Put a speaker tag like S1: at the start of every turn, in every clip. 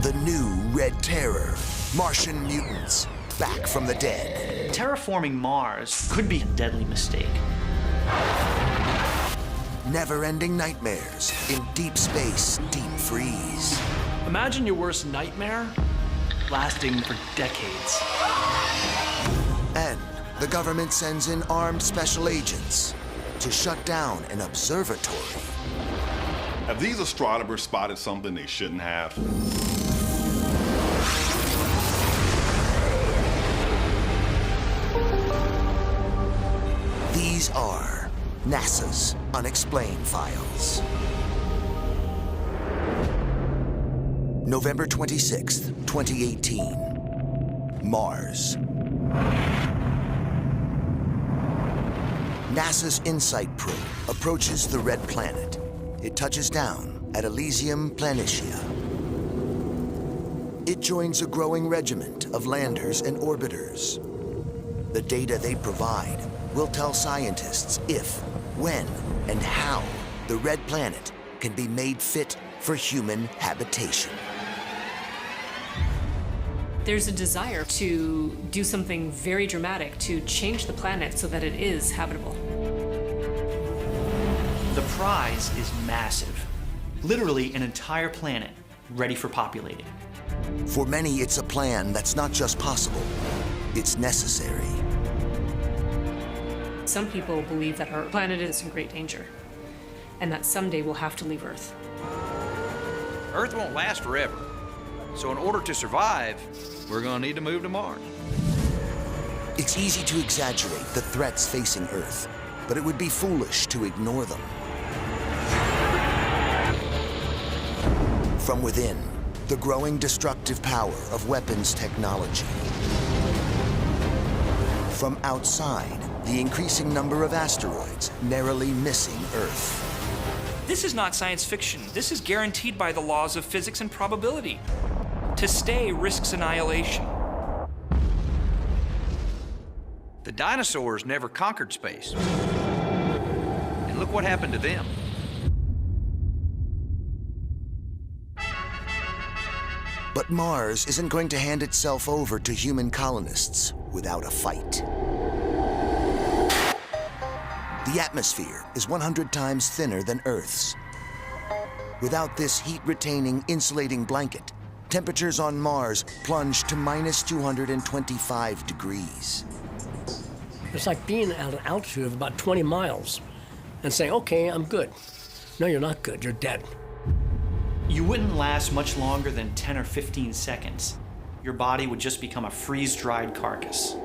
S1: The new Red Terror, Martian mutants, back from the dead.
S2: Terraforming Mars could be a deadly mistake.
S1: Never-ending nightmares in deep space, deep freeze.
S3: Imagine your worst nightmare lasting for decades.
S1: And the government sends in armed special agents to shut down an observatory.
S4: Have these astronomers spotted something they shouldn't have?
S1: These are NASA's Unexplained files. November 26th, 2018. Mars. NASA's InSight probe approaches the red planet. It touches down at Elysium Planitia. It joins a growing regiment of landers and orbiters. The data they provide will tell scientists if, when, and how the red planet can be made fit for human habitation.
S5: There's a desire to do something very dramatic to change the planet so that it is habitable.
S2: The prize is massive. Literally an entire planet ready for populating.
S1: For many, it's a plan that's not just possible, it's necessary.
S5: Some people believe that our planet is in great danger and that someday we'll have to leave Earth.
S6: Earth won't last forever. So in order to survive, we're gonna need to move to Mars.
S1: It's easy to exaggerate the threats facing Earth, but it would be foolish to ignore them. From within, the growing destructive power of weapons technology. From outside, the increasing number of asteroids narrowly missing Earth.
S7: This is not science fiction. This is guaranteed by the laws of physics and probability. To stay risks annihilation.
S6: The dinosaurs never conquered space. And look what happened to them.
S1: But Mars isn't going to hand itself over to human colonists without a fight. The atmosphere is 100 times thinner than Earth's. Without this heat-retaining, insulating blanket, temperatures on Mars plunge to minus 225 degrees.
S8: It's like being at an altitude of about 20 miles and saying, okay, I'm good. No, you're not good, you're dead.
S2: You wouldn't last much longer than 10 or 15 seconds. Your body would just become a freeze-dried carcass.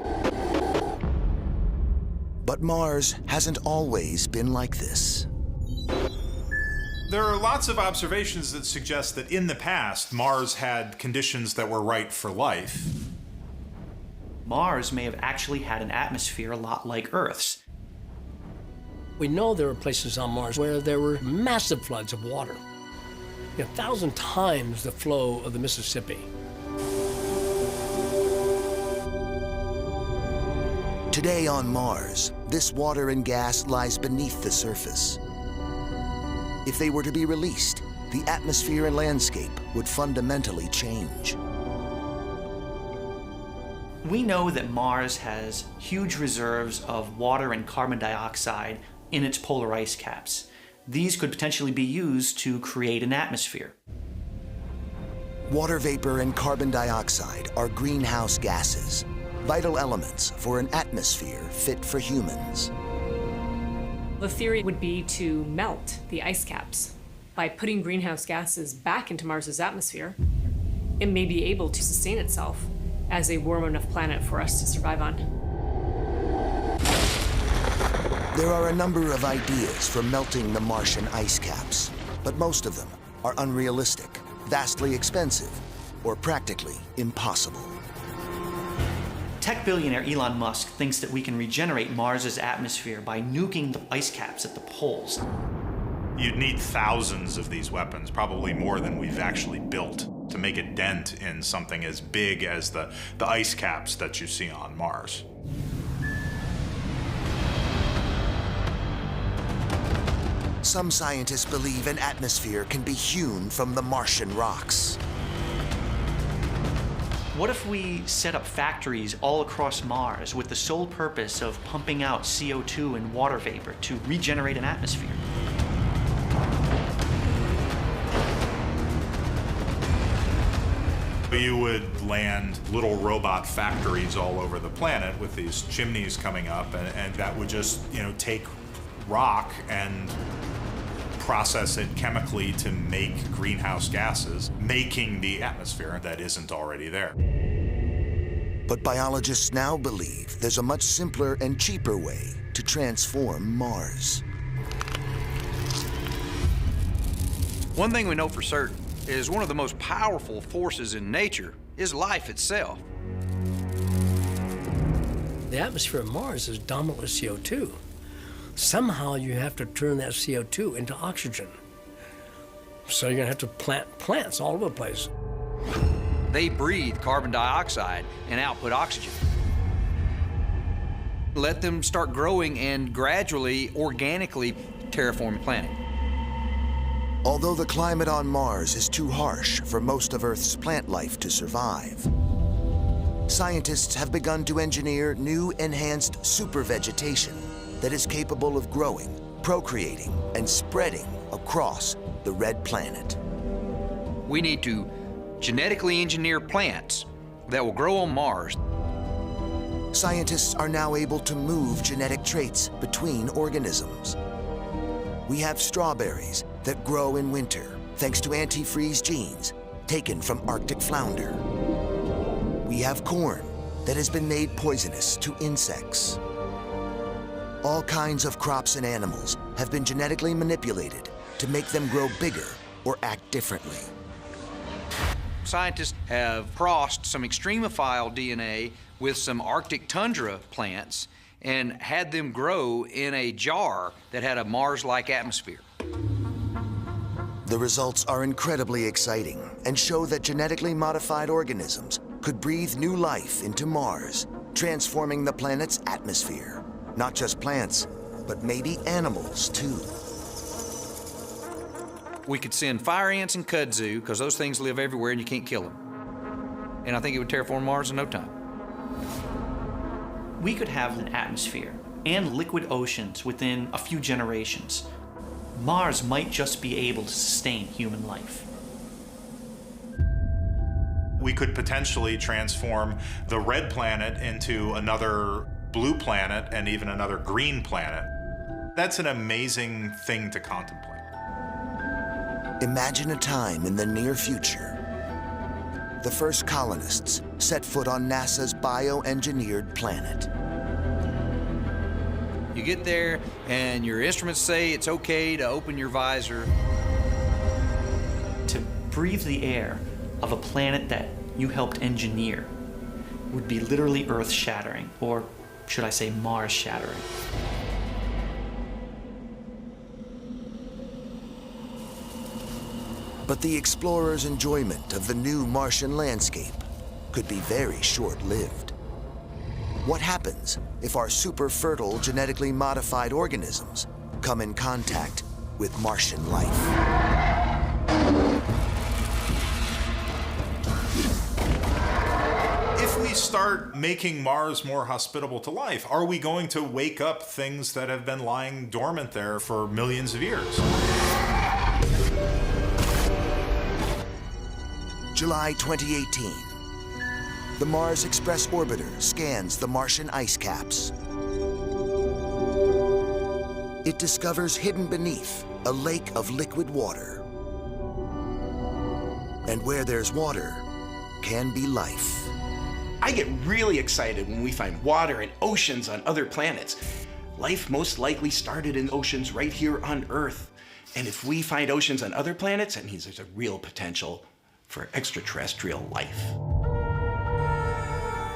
S1: But Mars hasn't always been like this.
S9: There are lots of observations that suggest that in the past, Mars had conditions that were right for life.
S2: Mars may have actually had an atmosphere a lot like Earth's.
S8: We know there were places on Mars where there were massive floods of water. 1,000 times the flow of the Mississippi.
S1: Today on Mars, this water and gas lies beneath the surface. If they were to be released, the atmosphere and landscape would fundamentally change.
S2: We know that Mars has huge reserves of water and carbon dioxide in its polar ice caps. These could potentially be used to create an atmosphere.
S1: Water vapor and carbon dioxide are greenhouse gases, vital elements for an atmosphere fit for humans.
S5: The theory would be to melt the ice caps. By putting greenhouse gases back into Mars's atmosphere, it may be able to sustain itself as a warm enough planet for us to survive on.
S1: There are a number of ideas for melting the Martian ice caps, but most of them are unrealistic, vastly expensive, or practically impossible.
S2: Tech billionaire Elon Musk thinks that we can regenerate Mars's atmosphere by nuking the ice caps at the poles.
S9: You'd need thousands of these weapons, probably more than we've actually built, to make a dent in something as big as the ice caps that you see on Mars.
S1: Some scientists believe an atmosphere can be hewn from the Martian rocks.
S2: What if we set up factories all across Mars with the sole purpose of pumping out CO2 and water vapor to regenerate an atmosphere?
S9: You would land little robot factories all over the planet with these chimneys coming up, and that would just, take rock and process it chemically to make greenhouse gases, making the atmosphere that isn't already there.
S1: But biologists now believe there's a much simpler and cheaper way to transform Mars.
S6: One thing we know for certain is one of the most powerful forces in nature is life itself.
S8: The atmosphere of Mars is dominantly CO2. Somehow you have to turn that CO2 into oxygen. So you're gonna have to plant plants all over the place.
S6: They breathe carbon dioxide and output oxygen. Let them start growing and gradually, organically terraform the planet.
S1: Although the climate on Mars is too harsh for most of Earth's plant life to survive, scientists have begun to engineer new enhanced supervegetation that is capable of growing, procreating, and spreading across the red planet.
S6: We need to genetically engineer plants that will grow on Mars.
S1: Scientists are now able to move genetic traits between organisms. We have strawberries that grow in winter thanks to antifreeze genes taken from Arctic flounder. We have corn that has been made poisonous to insects. All kinds of crops and animals have been genetically manipulated to make them grow bigger or act differently.
S6: Scientists have crossed some extremophile DNA with some Arctic tundra plants and had them grow in a jar that had a Mars-like atmosphere.
S1: The results are incredibly exciting and show that genetically modified organisms could breathe new life into Mars, transforming the planet's atmosphere. Not just plants, but maybe animals too.
S6: We could send fire ants and kudzu, because those things live everywhere and you can't kill them. And I think it would terraform Mars in no time.
S2: We could have an atmosphere and liquid oceans within a few generations. Mars might just be able to sustain human life.
S9: We could potentially transform the red planet into another blue planet and even another green planet. That's an amazing thing to contemplate.
S1: Imagine a time in the near future. The first colonists set foot on NASA's bioengineered planet.
S6: You get there and your instruments say it's okay to open your visor.
S2: To breathe the air of a planet that you helped engineer would be literally Earth-shattering, or should I say Mars-shattering.
S1: But the explorers' enjoyment of the new Martian landscape could be very short-lived. What happens if our super-fertile, genetically modified organisms come in contact with Martian life?
S9: If we start making Mars more hospitable to life, are we going to wake up things that have been lying dormant there for millions of years?
S1: July 2018. The Mars Express orbiter scans the Martian ice caps. It discovers hidden beneath a lake of liquid water. And where there's water, can be life.
S10: I get really excited when we find water and oceans on other planets. Life most likely started in oceans right here on Earth. And if we find oceans on other planets, that means there's a real potential for extraterrestrial life.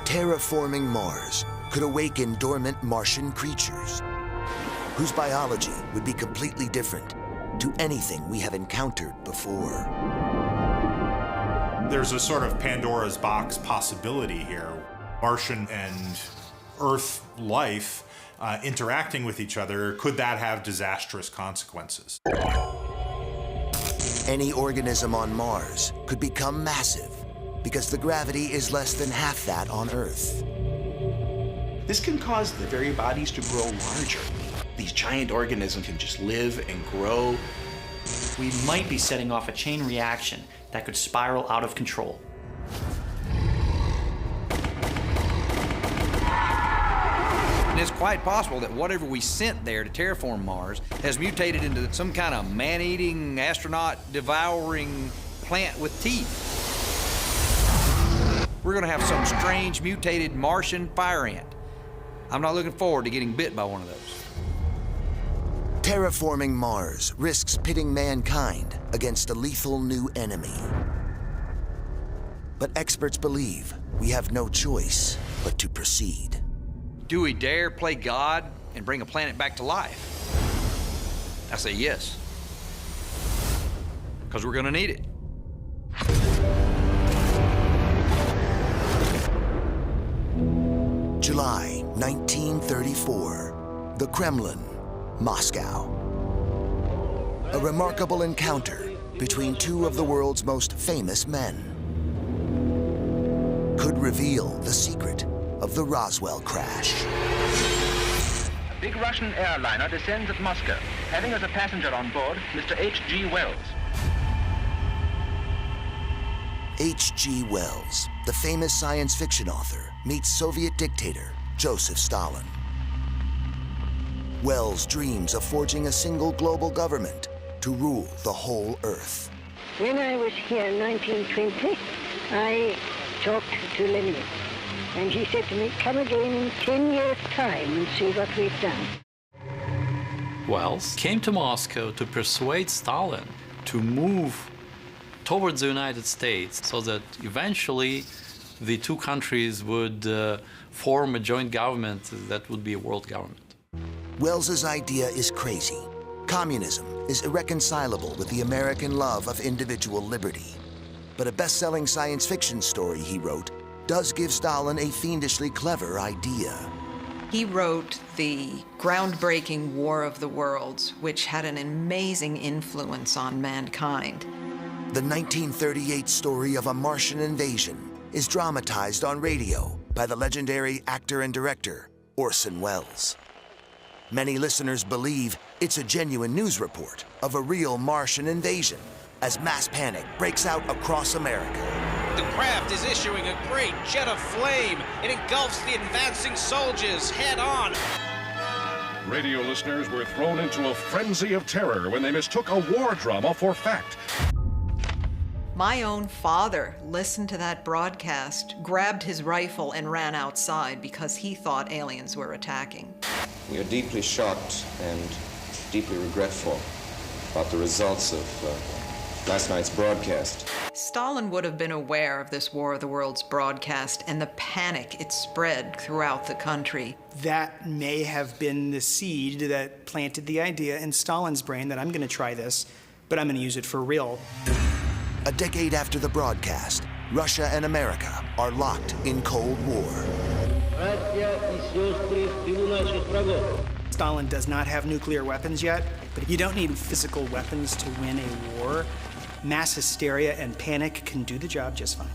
S1: Terraforming Mars could awaken dormant Martian creatures, whose biology would be completely different to anything we have encountered before.
S9: There's a sort of Pandora's box possibility here. Martian and Earth life interacting with each other, could that have disastrous consequences?
S1: Any organism on Mars could become massive, because the gravity is less than half that on Earth.
S10: This can cause the very bodies to grow larger. These giant organisms can just live and grow.
S2: We might be setting off a chain reaction that could spiral out of control.
S6: And it's quite possible that whatever we sent there to terraform Mars has mutated into some kind of man-eating, astronaut-devouring plant with teeth. We're gonna have some strange mutated Martian fire ant. I'm not looking forward to getting bit by one of those.
S1: Terraforming Mars risks pitting mankind against a lethal new enemy. But experts believe we have no choice but to proceed.
S6: Do we dare play God and bring a planet back to life? I say yes, because we're gonna need it.
S1: July 1934, the Kremlin, Moscow. A remarkable encounter between two of the world's most famous men could reveal the secret of the Roswell crash.
S11: A big Russian airliner descends at Moscow, having as a passenger on board Mr. H.G. Wells.
S1: H.G. Wells, the famous science fiction author, meets Soviet dictator Joseph Stalin. Wells dreams of forging a single global government to rule the whole Earth.
S12: When I was here in 1920, I talked to Lenin, and he said to me, come again in 10 years' time and see what we've done.
S13: Wells came to Moscow to persuade Stalin to move towards the United States so that eventually the two countries would form a joint government that would be a world government.
S1: Wells's idea is crazy. Communism is irreconcilable with the American love of individual liberty. But a best-selling science fiction story he wrote does give Stalin a fiendishly clever idea.
S14: He wrote the groundbreaking War of the Worlds, which had an amazing influence on mankind.
S1: The 1938 story of a Martian invasion is dramatized on radio by the legendary actor and director Orson Welles. Many listeners believe it's a genuine news report of a real Martian invasion as mass panic breaks out across America.
S15: The craft is issuing a great jet of flame. It engulfs the advancing soldiers head on.
S16: Radio listeners were thrown into a frenzy of terror when they mistook a war drama for fact.
S14: My own father listened to that broadcast, grabbed his rifle, and ran outside because he thought aliens were attacking.
S17: We are deeply shocked and deeply regretful about the results of last night's broadcast.
S14: Stalin would have been aware of this War of the Worlds broadcast and the panic it spread throughout the country.
S18: That may have been the seed that planted the idea in Stalin's brain that I'm going to try this, but I'm going to use it for real.
S1: A decade after the broadcast, Russia and America are locked in Cold War.
S18: Stalin does not have nuclear weapons yet, but you don't need physical weapons to win a war. Mass hysteria and panic can do the job just fine.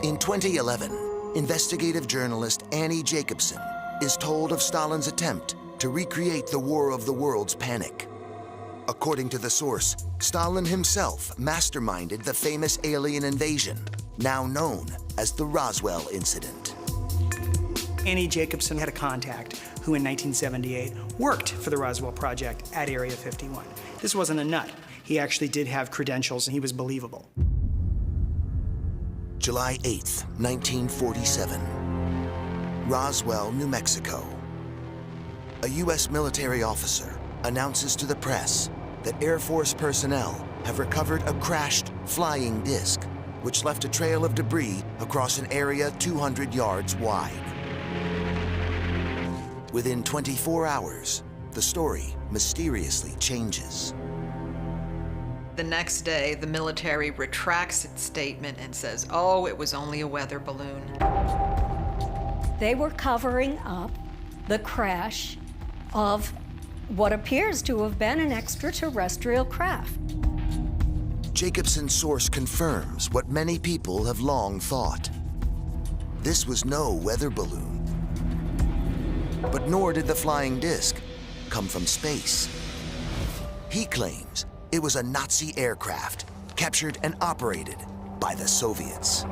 S1: In 2011, investigative journalist Annie Jacobson is told of Stalin's attempt to recreate the War of the Worlds panic. According to the source, Stalin himself masterminded the famous alien invasion, now known as the Roswell incident.
S18: Annie Jacobson had a contact who in 1978 worked for the Roswell Project at Area 51. This wasn't a nut. He actually did have credentials and he was believable.
S1: July 8th, 1947. Roswell, New Mexico. A U.S. military officer announces to the press that Air Force personnel have recovered a crashed flying disc, which left a trail of debris across an area 200 yards wide. Within 24 hours, the story mysteriously changes.
S14: The next day, the military retracts its statement and says, oh, it was only a weather balloon.
S19: They were covering up the crash of what appears to have been an extraterrestrial craft.
S1: Jacobson's source confirms what many people have long thought. This was no weather balloon. But nor did the flying disc come from space. He claims it was a Nazi aircraft captured and operated by the Soviets.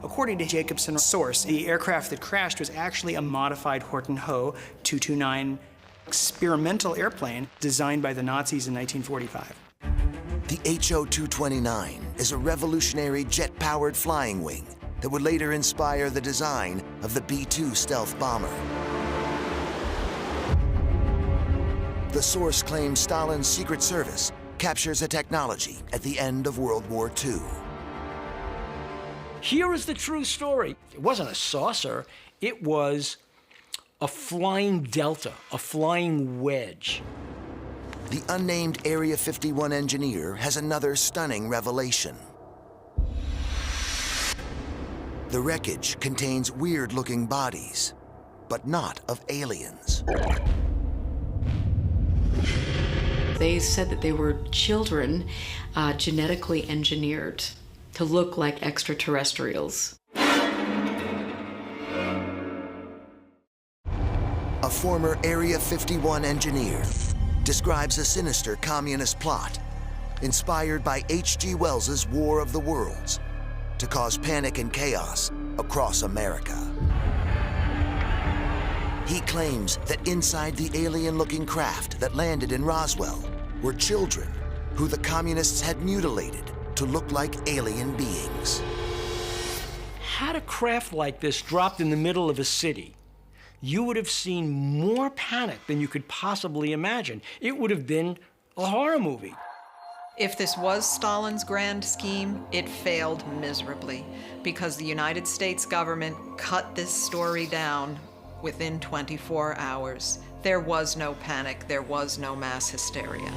S18: According to Jacobson's source, the aircraft that crashed was actually a modified Horton Ho 229 experimental airplane designed by the Nazis in 1945.
S1: The HO-229 is a revolutionary jet-powered flying wing that would later inspire the design of the B-2 stealth bomber. The source claims Stalin's Secret Service captures a technology at the end of World War II.
S8: Here is the true story. It wasn't a saucer, it was a flying delta, a flying wedge.
S1: The unnamed Area 51 engineer has another stunning revelation. The wreckage contains weird-looking bodies, but not of aliens.
S20: They said that they were children genetically engineered to look like extraterrestrials.
S1: A former Area 51 engineer describes a sinister communist plot inspired by H.G. Wells's War of the Worlds to cause panic and chaos across America. He claims that inside the alien-looking craft that landed in Roswell were children who the communists had mutilated to look like alien beings.
S8: Had a craft like this dropped in the middle of a city, you would have seen more panic than you could possibly imagine. It would have been a horror movie.
S14: If this was Stalin's grand scheme, it failed miserably because the United States government cut this story down within 24 hours. There was no panic, there was no mass hysteria.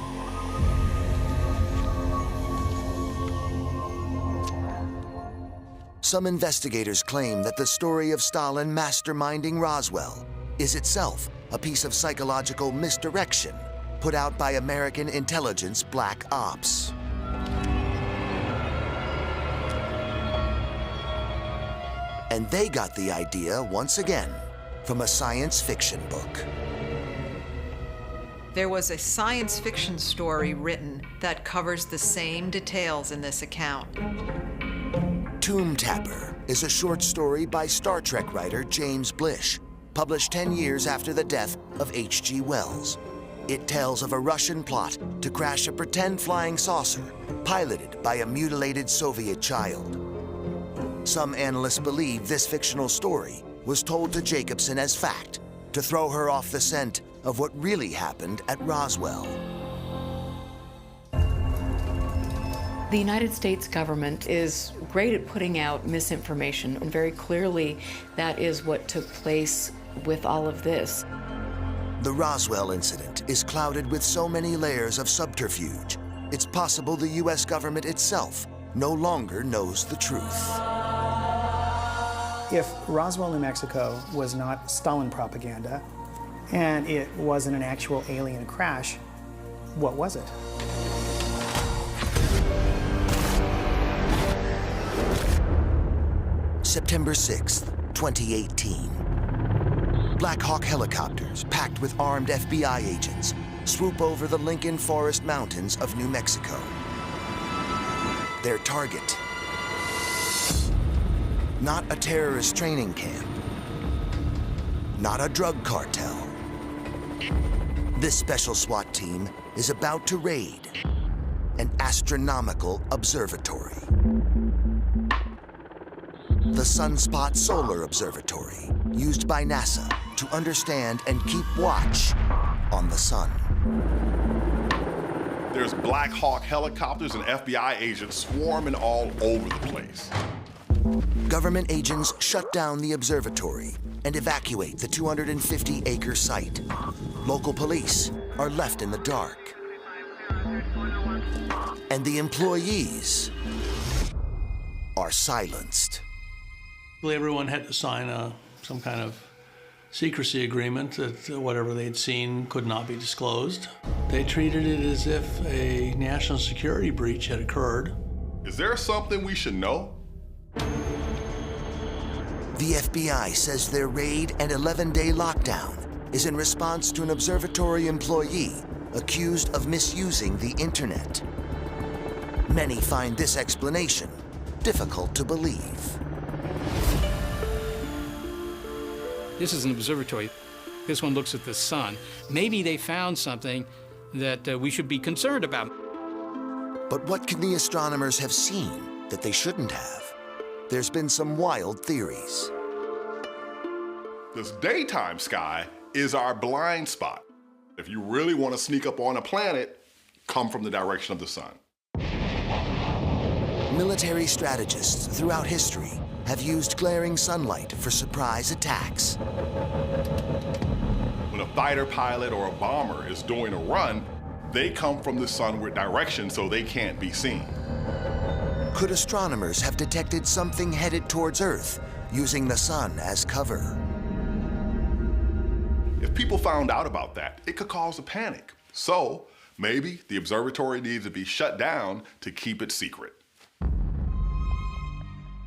S1: Some investigators claim that the story of Stalin masterminding Roswell is itself a piece of psychological misdirection put out by American intelligence black ops. And they got the idea once again from a science fiction book.
S14: There was a science fiction story written that covers the same details in this account.
S1: Tomb Tapper is a short story by Star Trek writer James Blish, published 10 years after the death of H.G. Wells. It tells of a Russian plot to crash a pretend flying saucer piloted by a mutilated Soviet child. Some analysts believe this fictional story was told to Jacobson as fact to throw her off the scent of what really happened at Roswell.
S20: The United States government is great at putting out misinformation, and very clearly that is what took place with all of this.
S1: The Roswell incident is clouded with so many layers of subterfuge, it's possible the U.S. government itself no longer knows the truth.
S18: If Roswell, New Mexico was not Stalin propaganda, and it wasn't an actual alien crash, what was it?
S1: September 6th, 2018. Black Hawk helicopters packed with armed FBI agents swoop over the Lincoln Forest Mountains of New Mexico. Their target, not a terrorist training camp, not a drug cartel. This special SWAT team is about to raid an astronomical observatory. The Sunspot Solar Observatory, used by NASA to understand and keep watch on the sun.
S4: There's Black Hawk helicopters and FBI agents swarming all over the place.
S1: Government agents shut down the observatory and evacuate the 250-acre site. Local police are left in the dark. And the employees are silenced.
S21: Everyone had to sign some kind of secrecy agreement that whatever they'd seen could not be disclosed. They treated it as if a national security breach had occurred.
S4: Is there something we should know?
S1: The FBI says their raid and 11-day lockdown is in response to an observatory employee accused of misusing the internet. Many find this explanation difficult to believe.
S3: This is an observatory. This one looks at the sun. Maybe they found something that we should be concerned about.
S1: But what can the astronomers have seen that they shouldn't have? There's been some wild theories.
S4: This daytime sky is our blind spot. If you really want to sneak up on a planet, come from the direction of the sun.
S1: Military strategists throughout history have used glaring sunlight for surprise attacks.
S4: When a fighter pilot or a bomber is doing a run, they come from the sunward direction so they can't be seen.
S1: Could astronomers have detected something headed towards Earth using the sun as cover?
S4: If people found out about that, it could cause a panic. So maybe the observatory needs to be shut down to keep it secret.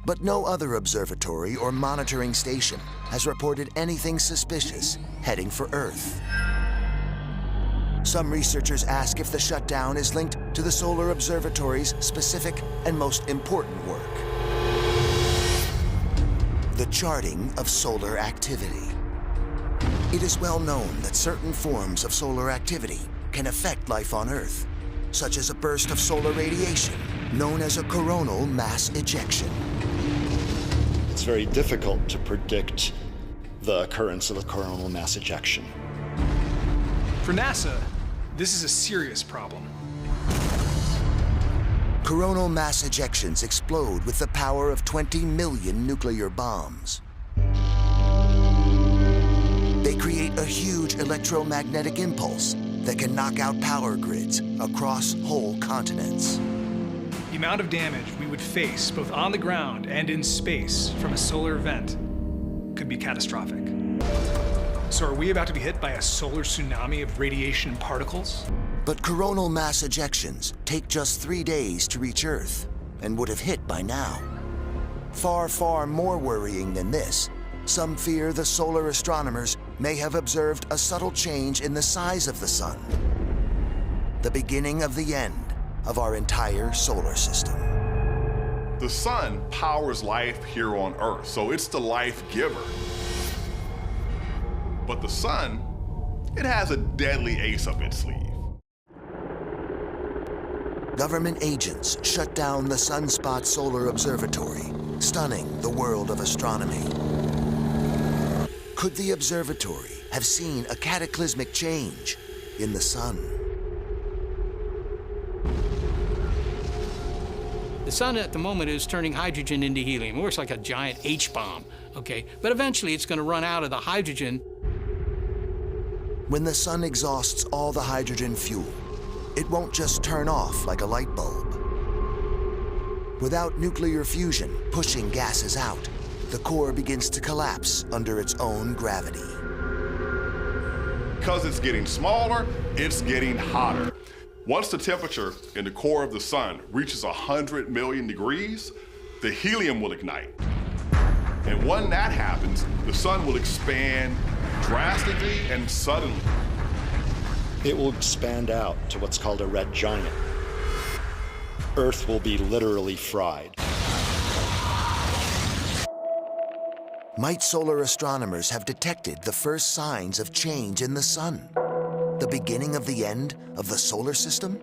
S1: But no other observatory or monitoring station has reported anything suspicious heading for Earth. Some researchers ask if the shutdown is linked to the Solar Observatory's specific and most important work: the charting of solar activity. It is well known that certain forms of solar activity can affect life on Earth, such as a burst of solar radiation known as a coronal mass ejection.
S22: It's very difficult to predict the occurrence of a coronal mass ejection.
S23: For NASA, this is a serious problem.
S1: Coronal mass ejections explode with the power of 20 million nuclear bombs. They create a huge electromagnetic impulse that can knock out power grids across whole continents.
S23: The amount of damage we would face both on the ground and in space from a solar event could be catastrophic. So are we about to be hit by a solar tsunami of radiation and particles?
S1: But coronal mass ejections take just 3 days to reach Earth and would have hit by now. Far, far more worrying than this, some fear the solar astronomers may have observed a subtle change in the size of the sun. The beginning of the end of our entire solar system.
S4: The sun powers life here on Earth, so it's the life giver. But the sun, it has a deadly ace up its sleeve.
S1: Government agents shut down the Sunspot Solar Observatory, stunning the world of astronomy. Could the observatory have seen a cataclysmic change in the sun?
S3: The sun at the moment is turning hydrogen into helium. It works like a giant H-bomb, okay? But eventually it's going to run out of the hydrogen.
S1: When the sun exhausts all the hydrogen fuel, it won't just turn off like a light bulb. Without nuclear fusion pushing gases out, the core begins to collapse under its own gravity.
S4: Because it's getting smaller, it's getting hotter. Once the temperature in the core of the sun reaches 100 million degrees, the helium will ignite. And when that happens, the sun will expand drastically and suddenly.
S22: It will expand out to what's called a red giant. Earth will be literally fried.
S1: Might solar astronomers have detected the first signs of change in the sun? The beginning of the end of the solar system?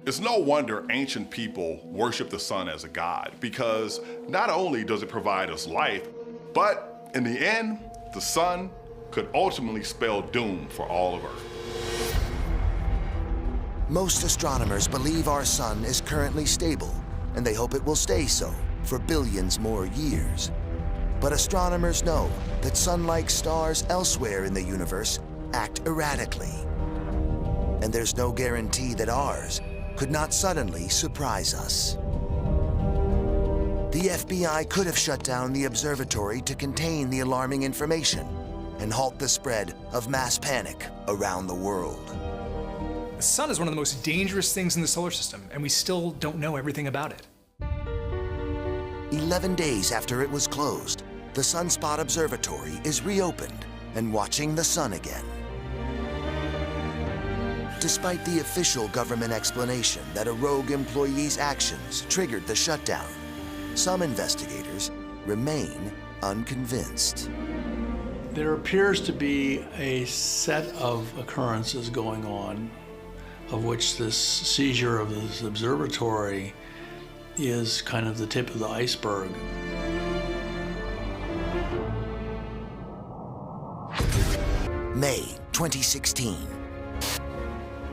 S4: It's no wonder ancient people worship the sun as a god, because not only does it provide us life, but in the end, the sun could ultimately spell doom for all of Earth.
S1: Most astronomers believe our sun is currently stable, and they hope it will stay so for billions more years. But astronomers know that sun-like stars elsewhere in the universe act erratically. And there's no guarantee that ours could not suddenly surprise us. The FBI could have shut down the observatory to contain the alarming information and halt the spread of mass panic around the world.
S23: The sun is one of the most dangerous things in the solar system, and we still don't know everything about it.
S1: 11 days after it was closed, the Sunspot Observatory is reopened and watching the sun again. Despite the official government explanation that a rogue employee's actions triggered the shutdown, some investigators remain unconvinced.
S21: There appears to be a set of occurrences going on, of which this seizure of this observatory is kind of the tip of the iceberg.
S1: May 2016.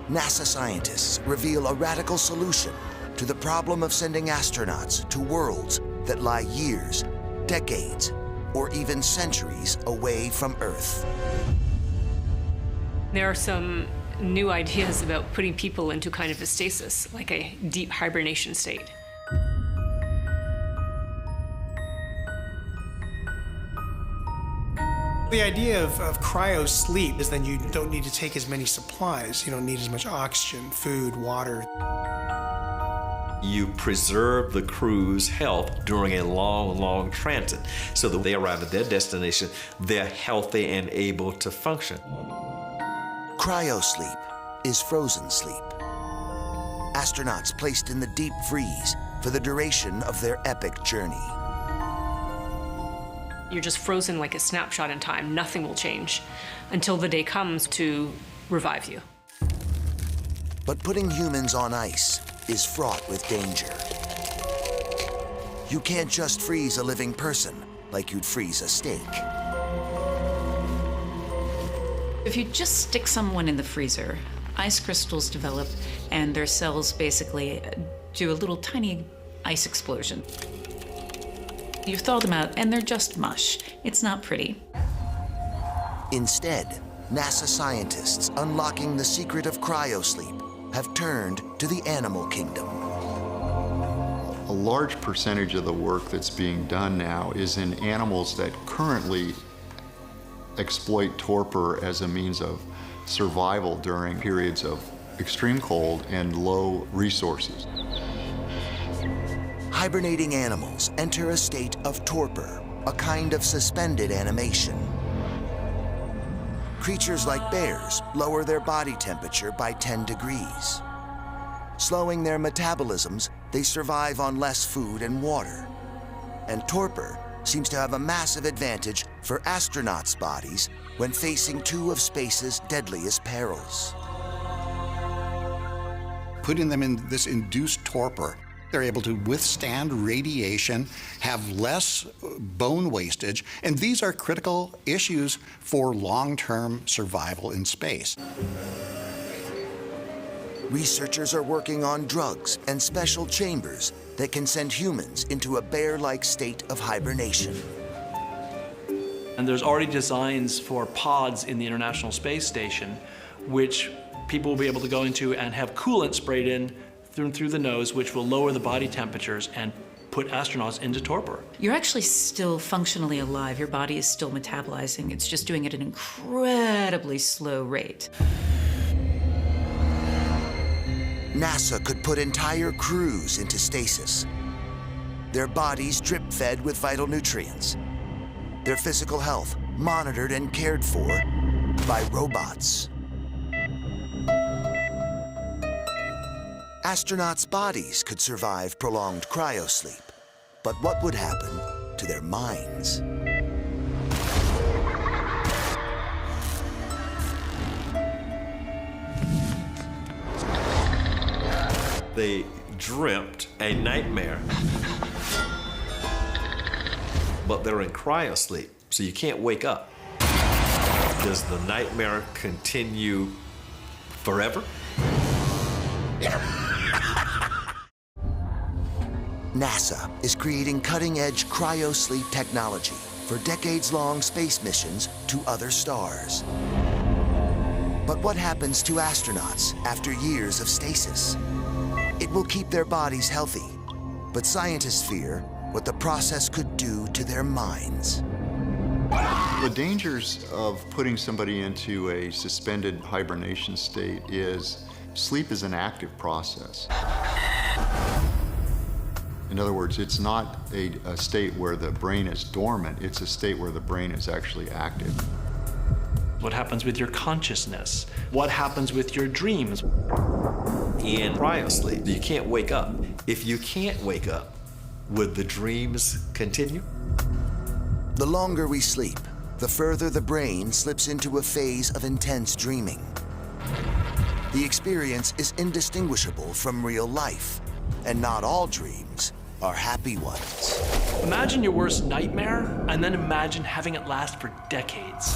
S1: NASA scientists reveal a radical solution to the problem of sending astronauts to worlds that lie years, decades, or even centuries away from Earth.
S5: There are some new ideas about putting people into kind of a stasis, like a deep hibernation state.
S7: The idea of cryosleep is then you don't need to take as many supplies. You don't need as much oxygen, food, water.
S9: You preserve the crew's health during a long, long transit so that they arrive at their destination, they're healthy and able to function.
S1: Cryosleep is frozen sleep. Astronauts placed in the deep freeze for the duration of their epic journey.
S5: You're just frozen like a snapshot in time. Nothing will change until the day comes to revive you.
S1: But putting humans on ice is fraught with danger. You can't just freeze a living person like you'd freeze a steak.
S24: If you just stick someone in the freezer, ice crystals develop and their cells basically do a little tiny ice explosion. You thaw them out and they're just mush. It's not pretty.
S1: Instead, NASA scientists unlocking the secret of cryosleep have turned to the animal kingdom.
S25: A large percentage of the work that's being done now is in animals that currently exploit torpor as a means of survival during periods of extreme cold and low resources.
S1: Hibernating animals enter a state of torpor, a kind of suspended animation. Creatures like bears lower their body temperature by 10 degrees. Slowing their metabolisms, they survive on less food and water. And torpor seems to have a massive advantage for astronauts' bodies when facing two of space's deadliest perils.
S26: Putting them in this induced torpor, they're able to withstand radiation, have less bone wastage, and these are critical issues for long-term survival in space.
S1: Researchers are working on drugs and special chambers that can send humans into a bear-like state of hibernation.
S27: And there's already designs for pods in the International Space Station, which people will be able to go into and have coolant sprayed in through the nose, which will lower the body temperatures and put astronauts into torpor.
S24: You're actually still functionally alive. Your body is still metabolizing. It's just doing it at an incredibly slow rate.
S1: NASA could put entire crews into stasis. Their bodies drip-fed with vital nutrients. Their physical health monitored and cared for by robots. Astronauts' bodies could survive prolonged cryosleep, but what would happen to their minds?
S9: They dreamt a nightmare, but they're in cryosleep, so you can't wake up. Does the nightmare continue forever?
S1: NASA is creating cutting-edge cryosleep technology for decades-long space missions to other stars. But what happens to astronauts after years of stasis? It will keep their bodies healthy, but scientists fear what the process could do to their minds.
S25: The dangers of putting somebody into a suspended hibernation state is Sleep is an active process. In other words, it's not a state where the brain is dormant, it's a state where the brain is actually active.
S27: What happens with your consciousness? What happens with your dreams?
S9: In cryosleep, you can't wake up. If you can't wake up, would the dreams continue?
S1: The longer we sleep, the further the brain slips into a phase of intense dreaming. The experience is indistinguishable from real life, and not all dreams are happy ones.
S27: Imagine your worst nightmare, and then imagine having it last for decades.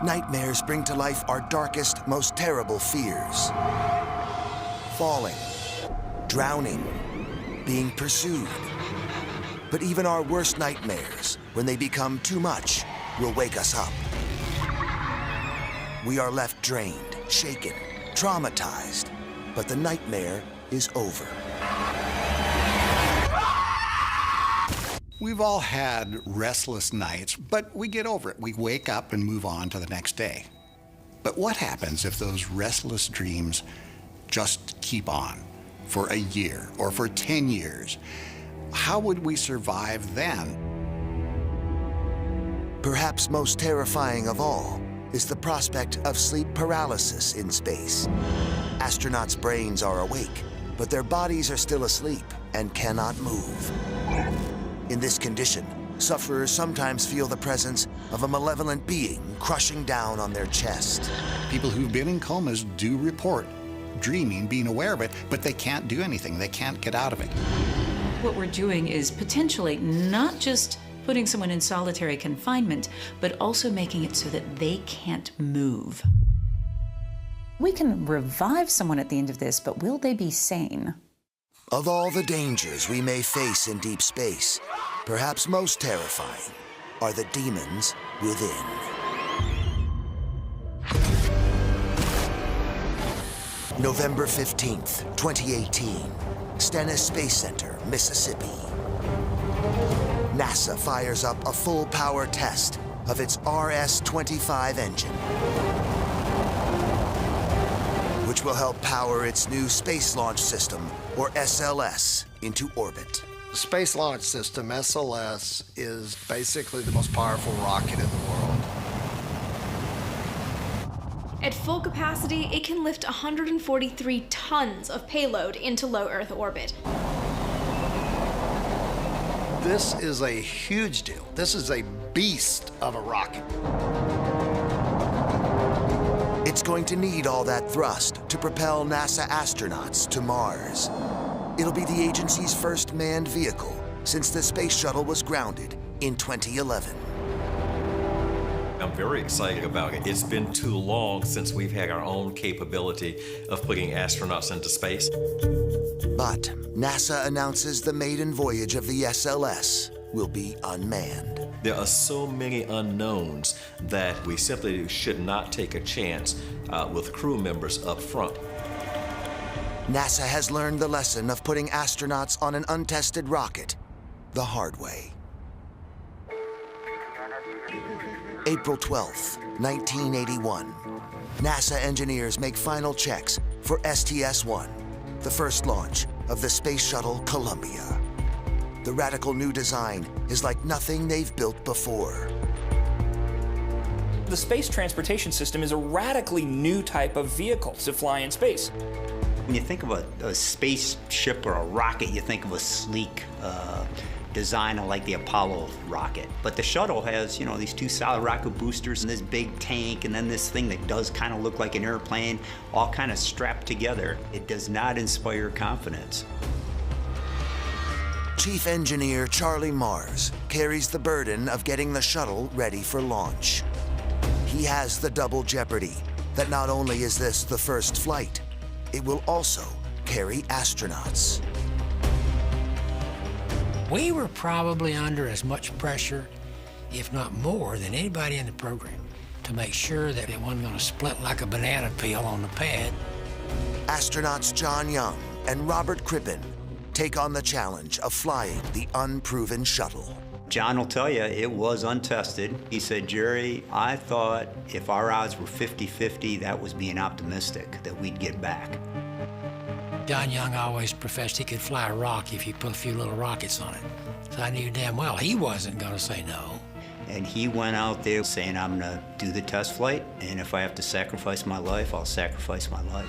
S1: Nightmares bring to life our darkest, most terrible fears. Falling, drowning, being pursued. But even our worst nightmares, when they become too much, will wake us up. We are left drained, shaken, traumatized, but the nightmare is over.
S26: We've all had restless nights, but we get over it. We wake up and move on to the next day. But what happens if those restless dreams just keep on for a year or for 10 years? How would we survive then?
S1: Perhaps most terrifying of all is the prospect of sleep paralysis in space. Astronauts' brains are awake, but their bodies are still asleep and cannot move. In this condition, sufferers sometimes feel the presence of a malevolent being crushing down on their chest.
S26: People who've been in comas do report dreaming, being aware of it, but they can't do anything. They can't get out of it.
S24: What we're doing is potentially not just putting someone in solitary confinement, but also making it so that they can't move.
S2: We can revive someone at the end of this, but will they be sane?
S1: Of all the dangers we may face in deep space, perhaps most terrifying are the demons within. November 15th, 2018, Stennis Space Center, Mississippi. NASA fires up a full-power test of its RS-25 engine, which will help power its new Space Launch System, or SLS, into orbit.
S6: The Space Launch System, SLS, is basically the most powerful rocket in the world.
S10: At full capacity, it can lift 143 tons of payload into low Earth orbit.
S6: This is a huge deal. This is a beast of a rocket.
S1: It's going to need all that thrust to propel NASA astronauts to Mars. It'll be the agency's first manned vehicle since the Space Shuttle was grounded in 2011.
S9: I'm very excited about it. It's been too long since we've had our own capability of putting astronauts into space.
S1: But NASA announces the maiden voyage of the SLS will be unmanned.
S9: There are so many unknowns that we simply should not take a chance with crew members up front.
S1: NASA has learned the lesson of putting astronauts on an untested rocket the hard way. April 12th, 1981. NASA engineers make final checks for STS-1, the first launch of the Space Shuttle Columbia. The radical new design is like nothing they've built before.
S11: The space transportation system is a radically new type of vehicle to fly in space.
S12: When you think of a spaceship or a rocket, you think of a sleek design like the Apollo rocket. But the shuttle has, you know, these two solid rocket boosters and this big tank and then this thing that does kind of look like an airplane, all kind of strapped together. It does not inspire confidence.
S1: Chief Engineer Charlie Mars carries the burden of getting the shuttle ready for launch. He has the double jeopardy that not only is this the first flight, it will also carry astronauts.
S13: We were probably under as much pressure, if not more, than anybody in the program to make sure that it wasn't going to split like a banana peel on the pad.
S1: Astronauts John Young and Robert Crippen take on the challenge of flying the unproven shuttle.
S12: John will tell you it was untested. He said, Jerry, I thought if our odds were 50-50, that was being optimistic, that we'd get back.
S13: John Young always professed he could fly a rock if you put a few little rockets on it. So I knew damn well he wasn't going to say no.
S12: And he went out there saying, I'm going to do the test flight, and if I have to sacrifice my life, I'll sacrifice my life.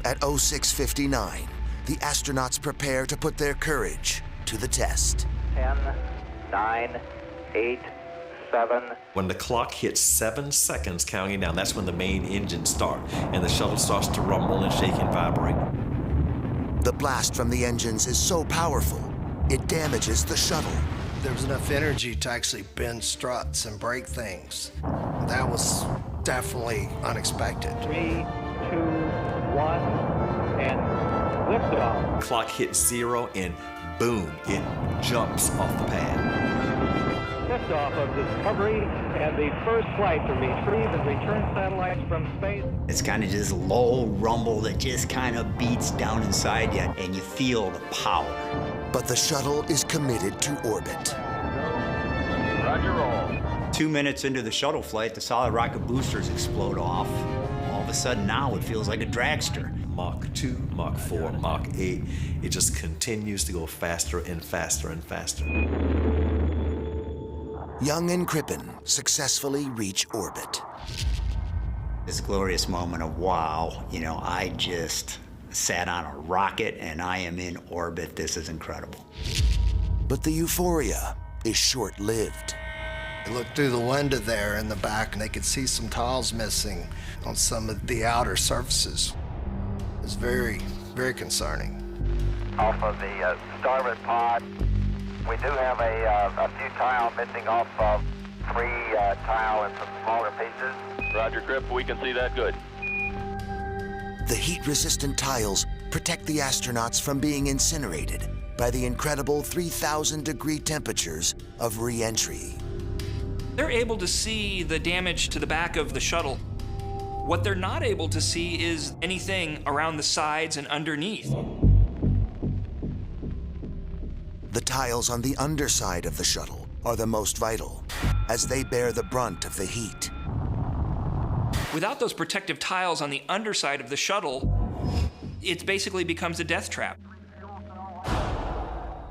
S1: At 06:59, the astronauts prepare to put their courage to the test.
S8: 10, 9, 8, 7.
S9: When the clock hits 7 seconds counting down, that's when the main engines start, and the shuttle starts to rumble and shake and vibrate.
S1: The blast from the engines is so powerful, it damages the shuttle.
S6: There was enough energy to actually bend struts and break things. That was definitely unexpected.
S8: 3, 2, 1, and liftoff.
S9: Clock hits 0 and boom, it jumps off the pad.
S8: Liftoff of Discovery and the first flight to retrieve and return satellites from space.
S12: It's kind of just low rumble that just kind of beats down inside you, and you feel the power.
S1: But the shuttle is committed to orbit.
S8: Roger roll.
S12: 2 minutes into the shuttle flight, the solid rocket boosters explode off. All of a sudden now it feels like a dragster.
S9: Mach 2, Mach 4, Mach 8. It just continues to go faster and faster and faster.
S1: Young and Crippen successfully reach orbit.
S12: This glorious moment of wow, you know, I just sat on a rocket and I am in orbit. This is incredible.
S1: But the euphoria is short-lived.
S6: I looked through the window there in the back and they could see some tiles missing on some of the outer surfaces. It was very, very concerning.
S8: Off of the starboard pod, we do have a few tile missing off of 3 tile and some smaller pieces.
S14: Roger, Grip, we can see that good.
S1: The heat-resistant tiles protect the astronauts from being incinerated by the incredible 3,000-degree temperatures of re-entry.
S11: They're able to see the damage to the back of the shuttle. What they're not able to see is anything around the sides and underneath.
S1: The tiles on the underside of the shuttle are the most vital, as they bear the brunt of the heat.
S11: Without those protective tiles on the underside of the shuttle, it basically becomes a death trap.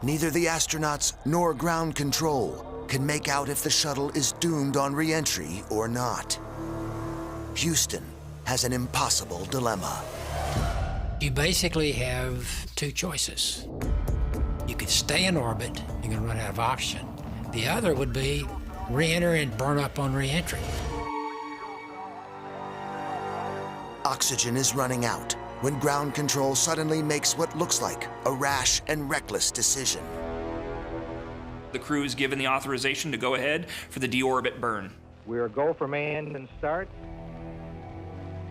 S1: Neither the astronauts nor ground control can make out if the shuttle is doomed on re-entry or not. Houston has an impossible dilemma.
S13: You basically have two choices. You could stay in orbit, you're gonna run out of oxygen. The other would be re-enter and burn up on re-entry.
S1: Oxygen is running out when ground control suddenly makes what looks like a rash and reckless decision.
S11: The crew is given the authorization to go ahead for the deorbit burn.
S8: We're go for main and start.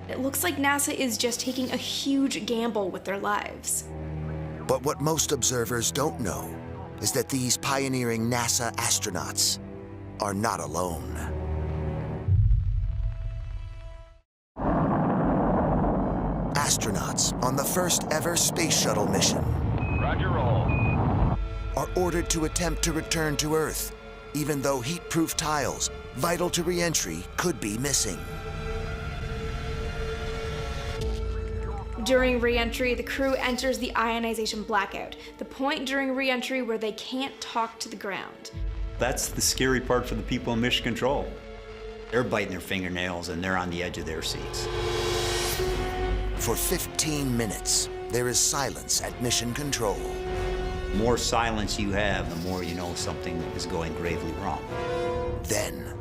S10: It looks like NASA is just taking a huge gamble with their lives.
S1: But what most observers don't know is that these pioneering NASA astronauts are not alone. Astronauts on the first ever Space Shuttle mission
S14: Roger roll.
S1: are ordered to attempt to return to Earth, even though heat-proof tiles vital to re-entry could be missing.
S10: During re-entry, the crew enters the ionization blackout, the point during re-entry where they can't talk to the ground.
S12: That's the scary part for the people in mission control. They're biting their fingernails and they're on the edge of their seats.
S1: For 15 minutes, there is silence at mission control.
S12: The more silence you have, the more you know something is going gravely wrong.
S1: Then,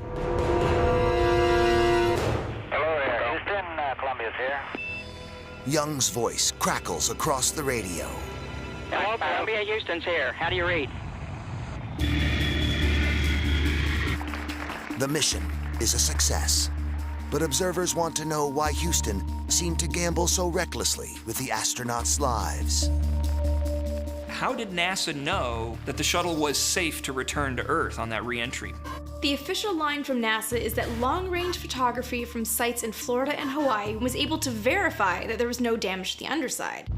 S8: Hello there, Houston, Columbia's here.
S1: Young's voice crackles across the radio.
S8: Hello, Columbia, Houston's here. How do you read?
S1: The mission is a success, but observers want to know why Houston seemed to gamble so recklessly with the astronauts' lives.
S11: How did NASA know that the shuttle was safe to return to Earth on that re-entry?
S10: The official line from NASA is that long-range photography from sites in Florida and Hawaii was able to verify that there was no damage to the underside.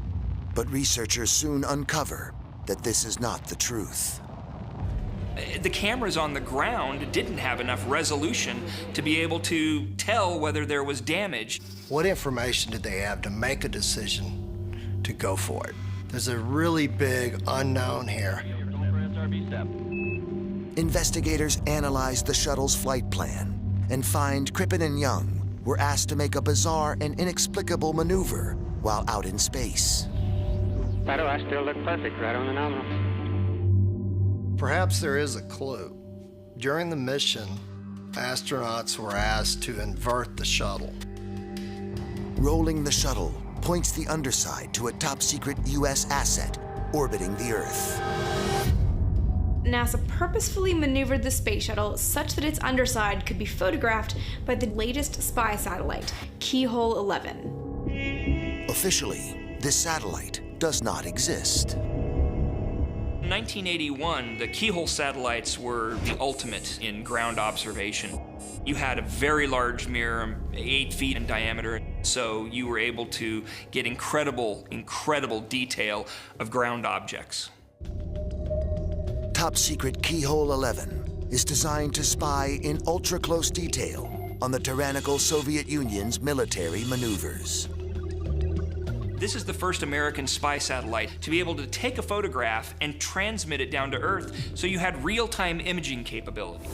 S1: But researchers soon uncover that this is not the truth.
S11: The cameras on the ground didn't have enough resolution to be able to tell whether there was damage.
S6: What information did they have to make a decision to go for it? There's a really big unknown here.
S1: Investigators analyzed the shuttle's flight plan and find Crippen and Young were asked to make a bizarre and inexplicable maneuver while out in space.
S3: I still look perfect, right on the nominal.
S6: Perhaps there is a clue. During the mission, astronauts were asked to invert the shuttle.
S1: Rolling the shuttle points the underside to a top-secret U.S. asset orbiting the Earth.
S10: NASA purposefully maneuvered the space shuttle such that its underside could be photographed by the latest spy satellite, Keyhole 11.
S1: Officially, this satellite does not exist.
S11: In 1981, the Keyhole satellites were the ultimate in ground observation. You had a very large mirror, 8 feet in diameter, so you were able to get incredible detail of ground objects.
S1: Top secret Keyhole 11 is designed to spy in ultra-close detail on the tyrannical Soviet Union's military maneuvers.
S11: This is the first American spy satellite to be able to take a photograph and transmit it down to Earth, so you had real-time imaging capability.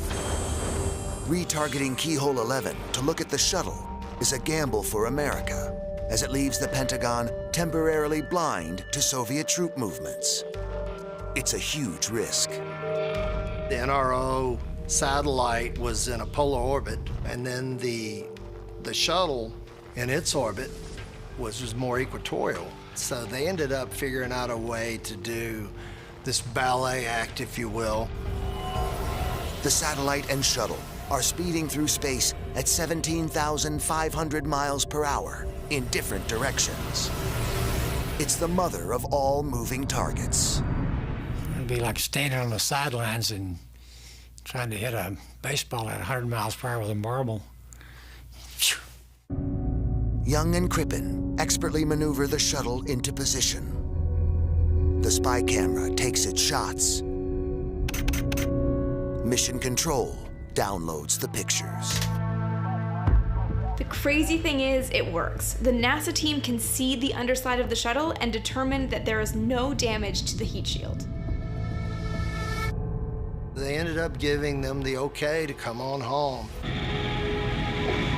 S1: Retargeting Keyhole 11 to look at the shuttle is a gamble for America, as it leaves the Pentagon temporarily blind to Soviet troop movements. It's a huge risk.
S6: The NRO satellite was in a polar orbit, and then the shuttle in its orbit was just more equatorial. So they ended up figuring out a way to do this ballet act, if you will.
S1: The satellite and shuttle are speeding through space at 17,500 miles per hour in different directions. It's the mother of all moving targets.
S13: It'd be like standing on the sidelines and trying to hit a baseball at 100 miles per hour with a marble.
S1: Young and Crippen expertly maneuver the shuttle into position. The spy camera takes its shots. Mission Control downloads the pictures.
S10: The crazy thing is, it works. The NASA team can see the underside of the shuttle and determine that there is no damage to the heat shield.
S6: They ended up giving them the okay to come on home.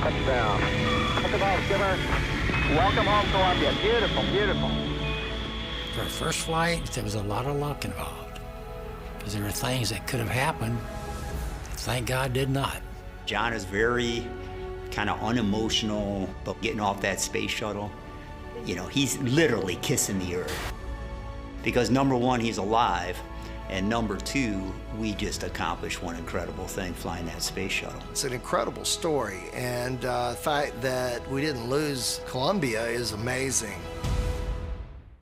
S8: Touchdown. Welcome home, Skipper. Welcome home, Columbia. Beautiful, beautiful.
S13: For a first flight, there was a lot of luck involved, because there were things that could have happened that, thank God, did not.
S12: John is very kind of unemotional, but getting off that space shuttle, you know, he's literally kissing the earth. Because number one, he's alive, and number two, we just accomplished one incredible thing flying that space shuttle.
S6: It's an incredible story, and the fact that we didn't lose Columbia is amazing.